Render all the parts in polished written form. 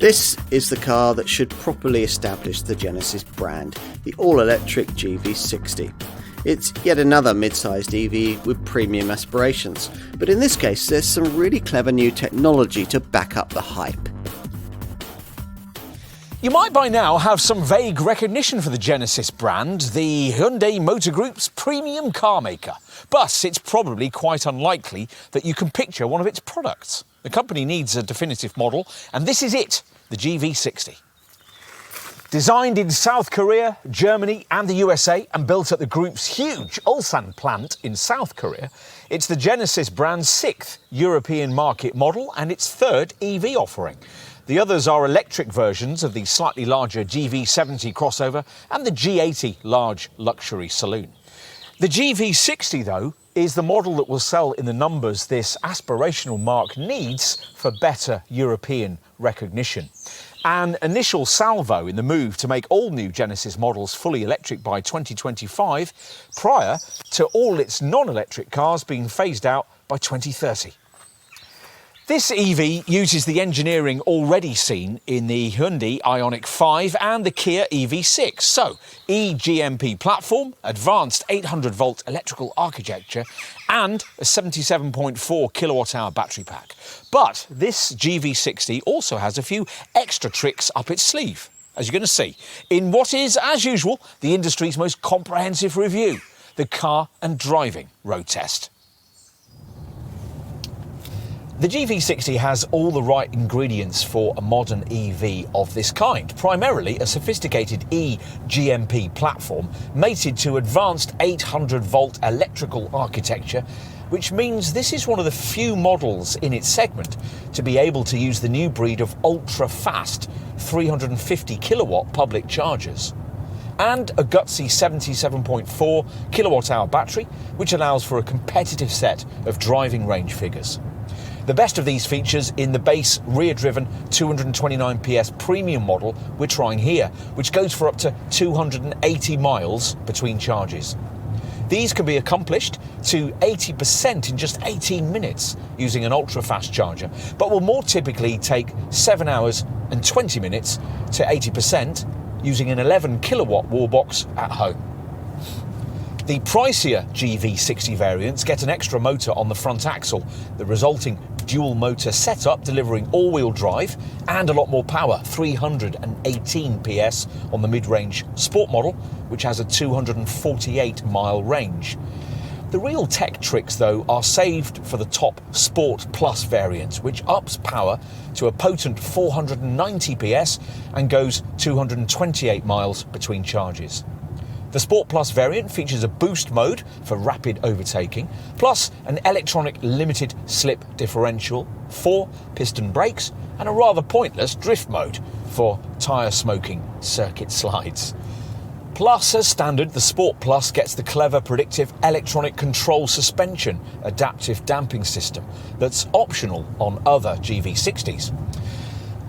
This is the car that should properly establish the Genesis brand, the all-electric GV60. It's yet another mid-sized EV with premium aspirations, but in this case there's some really clever new technology to back up the hype. You might by now have some vague recognition for the Genesis brand, the Hyundai Motor Group's premium car maker. But it's probably quite unlikely that you can picture one of its products. The company needs a definitive model, and this is it, the GV60. Designed in South Korea, Germany and the USA and built at the group's huge Ulsan plant in South Korea, it's the Genesis brand's 6th European market model and its 3rd EV offering. The others are electric versions of the slightly larger GV70 crossover and the G80 large luxury saloon. The GV60, though, is the model that will sell in the numbers this aspirational marque needs for better European recognition. An initial salvo in the move to make all new Genesis models fully electric by 2025, prior to all its non-electric cars being phased out by 2030. This EV uses the engineering already seen in the Hyundai Ioniq 5 and the Kia EV6. So, eGMP platform, advanced 800-volt electrical architecture and a 77.4 kilowatt-hour battery pack. But this GV60 also has a few extra tricks up its sleeve, as you're going to see, in what is, as usual, the industry's most comprehensive review, the Car and Driving Road Test. The GV60 has all the right ingredients for a modern EV of this kind, primarily a sophisticated eGMP platform mated to advanced 800-volt electrical architecture, which means this is one of the few models in its segment to be able to use the new breed of ultra-fast 350 kilowatt public chargers. And a gutsy 77.4 kilowatt-hour battery, which allows for a competitive set of driving range figures. The best of these features in the base rear-driven 229 PS premium model we're trying here, which goes for up to 280 miles between charges. These can be accomplished to 80% in just 18 minutes using an ultra-fast charger, but will more typically take 7 hours and 20 minutes to 80% using an 11 kilowatt wall box at home. The pricier GV60 variants get an extra motor on the front axle, the resulting dual motor setup delivering all-wheel drive and a lot more power, 318 PS on the mid-range sport model, which has a 248-mile range. The real tech tricks, though, are saved for the top Sport Plus variant, which ups power to a potent 490 PS and goes 228 miles between charges. The Sport Plus variant features a boost mode for rapid overtaking, plus an electronic limited slip differential, 4 piston brakes, and a rather pointless drift mode for tyre smoking circuit slides. Plus, as standard, the Sport Plus gets the clever predictive electronic control suspension adaptive damping system that's optional on other GV60s.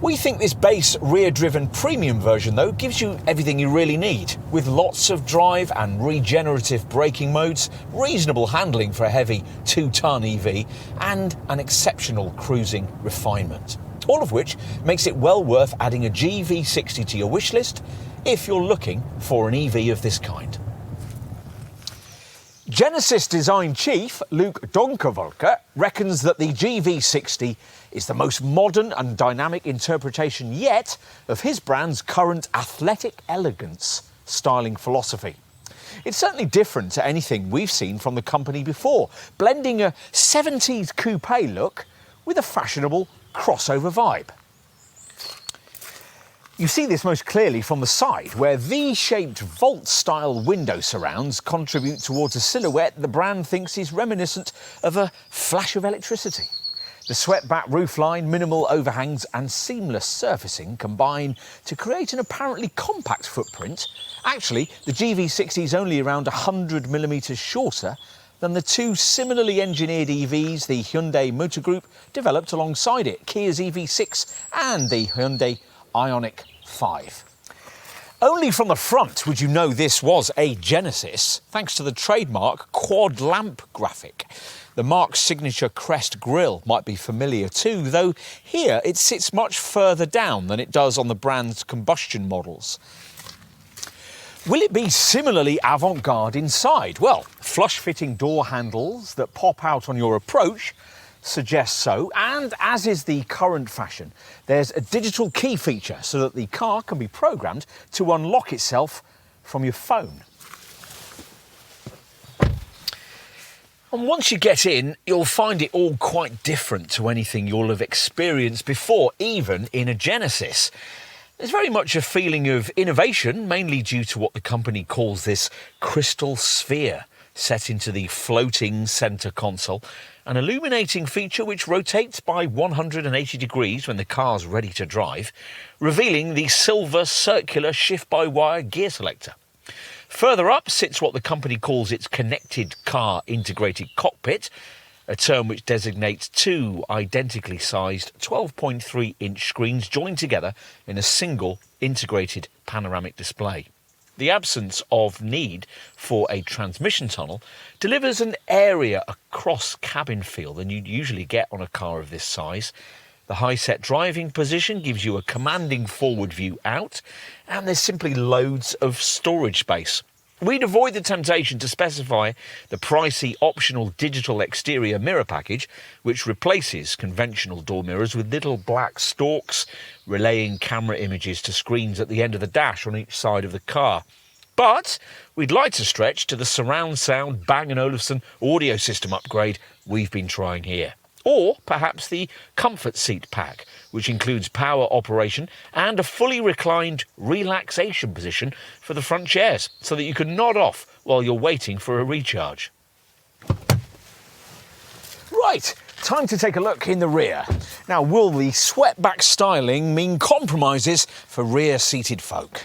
We think this base rear-driven premium version, though, gives you everything you really need, with lots of drive and regenerative braking modes, reasonable handling for a heavy 2-ton EV, and an exceptional cruising refinement. All of which makes it well worth adding a GV60 to your wish list if you're looking for an EV of this kind. Genesis design chief Luke Donkerwolke reckons that the GV60 is the most modern and dynamic interpretation yet of his brand's current athletic elegance styling philosophy. It's certainly different to anything we've seen from the company before, blending a 70s coupe look with a fashionable crossover vibe. You see this most clearly from the side, where V-shaped vault-style window surrounds contribute towards a silhouette the brand thinks is reminiscent of a flash of electricity. The swept-back roofline, minimal overhangs and seamless surfacing combine to create an apparently compact footprint. Actually, the GV60 is only around 100mm shorter than the two similarly engineered EVs the Hyundai Motor Group developed alongside it, Kia's EV6 and the Hyundai Ioniq 5. Only from the front would you know this was a Genesis, thanks to the trademark quad lamp graphic. The marque's signature crest grille might be familiar too, though here it sits much further down than it does on the brand's combustion models. Will it be similarly avant-garde inside? Well, flush-fitting door handles that pop out on your approach suggest so, and as is the current fashion, there's a digital key feature so that the car can be programmed to unlock itself from your phone. And once you get in, you'll find it all quite different to anything you'll have experienced before, even in a Genesis. There's very much a feeling of innovation, mainly due to what the company calls this crystal sphere set into the floating centre console, an illuminating feature which rotates by 180 degrees when the car's ready to drive, revealing the silver circular shift-by-wire gear selector. Further up sits what the company calls its connected car integrated cockpit, a term which designates two identically sized 12.3-inch screens joined together in a single integrated panoramic display. The absence of need for a transmission tunnel delivers an area across cabin feel than you'd usually get on a car of this size. The high-set driving position gives you a commanding forward view out, and there's simply loads of storage space. We'd avoid the temptation to specify the pricey optional digital exterior mirror package, which replaces conventional door mirrors with little black stalks, relaying camera images to screens at the end of the dash on each side of the car. But we'd like to stretch to the surround sound Bang & Olufsen audio system upgrade we've been trying here. Or perhaps the comfort seat pack, which includes power operation and a fully reclined relaxation position for the front chairs, so that you can nod off while you're waiting for a recharge. Right, time to take a look in the rear. Now, will the swept-back styling mean compromises for rear-seated folk?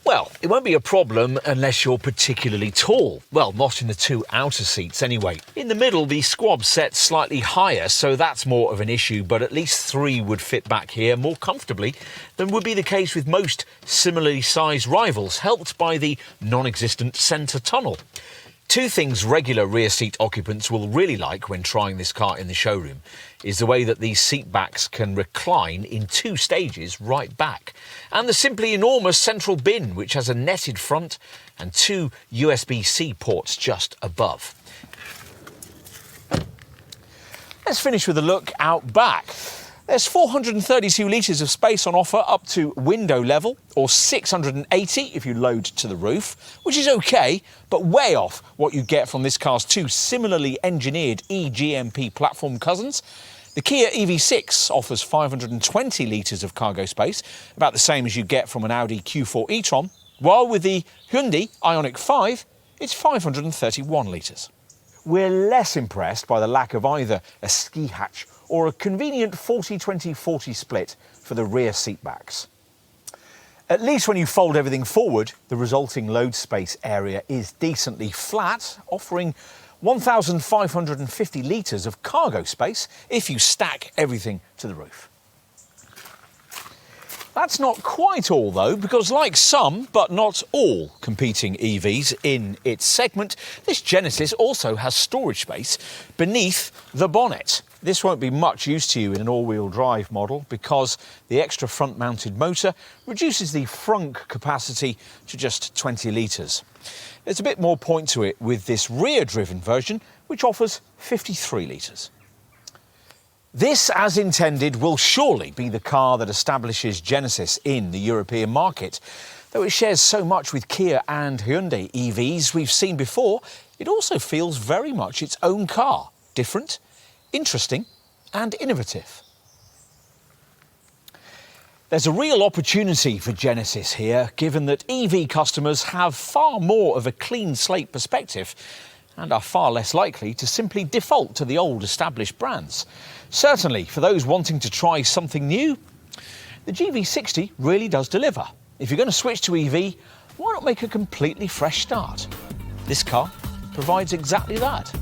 Well, it won't be a problem unless you're particularly tall. Well, not in the two outer seats anyway. In the middle, the squab's set slightly higher, so that's more of an issue, but at least three would fit back here more comfortably than would be the case with most similarly sized rivals, helped by the non-existent centre tunnel. Two things regular rear seat occupants will really like when trying this car in the showroom is the way that these seat backs can recline in two stages right back, and the simply enormous central bin, which has a netted front and two USB-C ports just above. Let's finish with a look out back. There's 432 litres of space on offer up to window level, or 680 if you load to the roof, which is okay, but way off what you get from this car's two similarly engineered eGMP platform cousins. The Kia EV6 offers 520 litres of cargo space, about the same as you get from an Audi Q4 e-tron, while with the Hyundai Ioniq 5, it's 531 litres. We're less impressed by the lack of either a ski hatch or a convenient 40-20-40 split for the rear seat backs. At least when you fold everything forward, the resulting load space area is decently flat, offering 1,550 litres of cargo space if you stack everything to the roof. That's not quite all though, because like some, but not all, competing EVs in its segment, this Genesis also has storage space beneath the bonnet. This won't be much use to you in an all-wheel drive model because the extra front-mounted motor reduces the frunk capacity to just 20 litres. There's a bit more point to it with this rear-driven version, which offers 53 litres. This, as intended, will surely be the car that establishes Genesis in the European market. Though it shares so much with Kia and Hyundai EVs we've seen before, it also feels very much its own car. Different, interesting and innovative. There's a real opportunity for Genesis here, given that EV customers have far more of a clean slate perspective and are far less likely to simply default to the old established brands. Certainly, for those wanting to try something new, the GV60 really does deliver. If you're going to switch to EV, why not make a completely fresh start? This car provides exactly that.